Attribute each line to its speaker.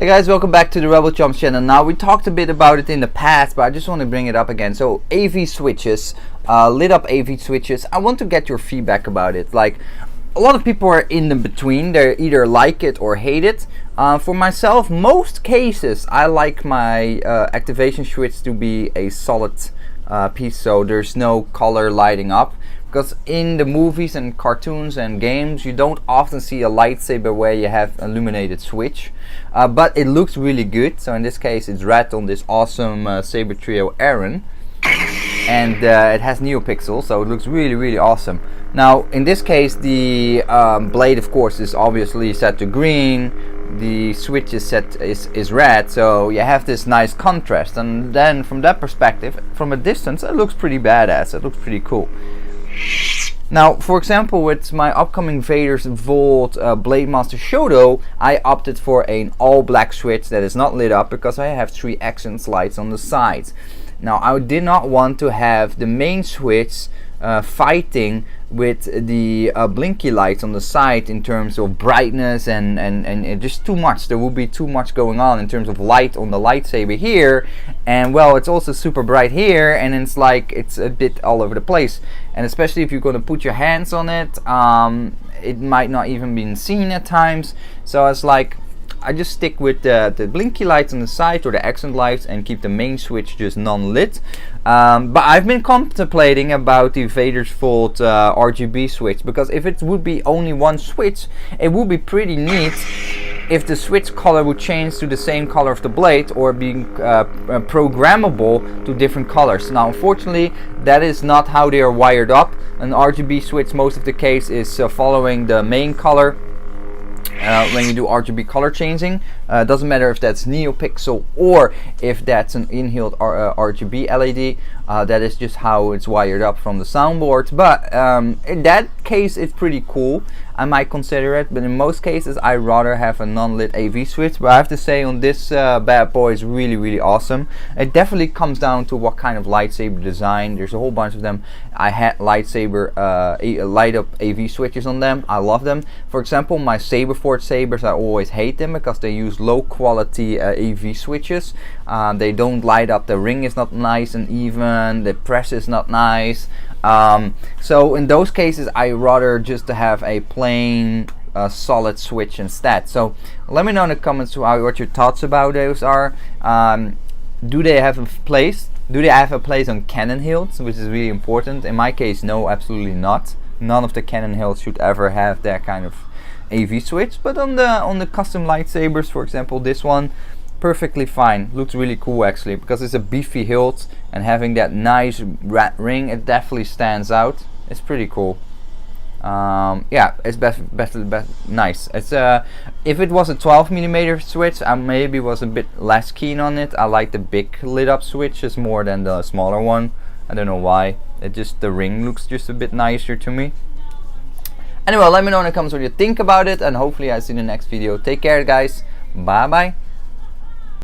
Speaker 1: Hey guys, welcome back to the Rebel Chomps channel. Now, we talked a bit about it in the past, but I just want to bring it up again. So AV switches, lit up AV switches, I want to get your feedback about it. Like, a lot of people are in the between. They either like it or hate it. For myself, most cases I like my activation switch to be a solid piece, so there's no color lighting up. Because in the movies and cartoons and games, you don't often see a lightsaber where you have illuminated switch, but it looks really good. So in this case, it's red on this awesome saber trio Aaron, and it has NeoPixel, so it looks really awesome. Now in this case, the blade, of course, is obviously set to green. The switch is set is red, so you have this nice contrast. And then from that perspective, from a distance, it looks pretty badass. It looks pretty cool. Now, for example, with my upcoming Vader's Vault Blade Master Shodo, I opted for an all black switch that is not lit up because I have 3 accent lights on the sides. Now, I did not want to have the main switch fighting with the blinky lights on the side in terms of brightness and just too much. There will be too much going on in terms of light on the lightsaber here, and well, it's also super bright here, and it's like it's a bit all over the place. And especially if you're going to put your hands on it, it might not even be seen at times. So it's like, I just stick with the blinky lights on the side or the accent lights and keep the main switch just non-lit. But I've been contemplating about the Vader's Vault RGB switch, because if it would be only one switch, it would be pretty neat if the switch color would change to the same color of the blade, or being programmable to different colors. Now, unfortunately, that is not how they are wired up. An RGB switch, most of the case, is following the main color. When you do RGB color changing, doesn't matter if that's NeoPixel or if that's an inhaled RGB LED. That is just how it's wired up from the soundboard. But in that case, it's pretty cool. I might consider it, but in most cases, I rather have a non-lit AV switch. But I have to say, on this bad boy, is really awesome. It definitely comes down to what kind of lightsaber design. There's a whole bunch of them. I had lightsaber light up AV switches on them. I love them. For example, my Saberforge sabers, I always hate them because they use low quality AV switches. They don't light up. The ring is not nice and even. The press is not nice. So in those cases, I rather just to have a plain solid switch instead. So let me know in the comments what your thoughts about those are. Do they have a place? Do they have a place on cannon hilts, which is really important? In my case, no, absolutely not. None of the cannon hilts should ever have that kind of AV switch. But on the custom lightsabers, for example, this one, perfectly fine. Looks really cool actually, because it's a beefy hilt and having that nice rat ring, it definitely stands out. It's pretty cool. Yeah, it's best nice. It's if it was a 12mm switch, I maybe was a bit less keen on it. I like the big lit up switches more than the smaller one. I don't know why. It just, the ring looks just a bit nicer to me. Anyway, let me know in the comments what you think about it, and hopefully I see you in the next video. Take care, guys. Bye bye.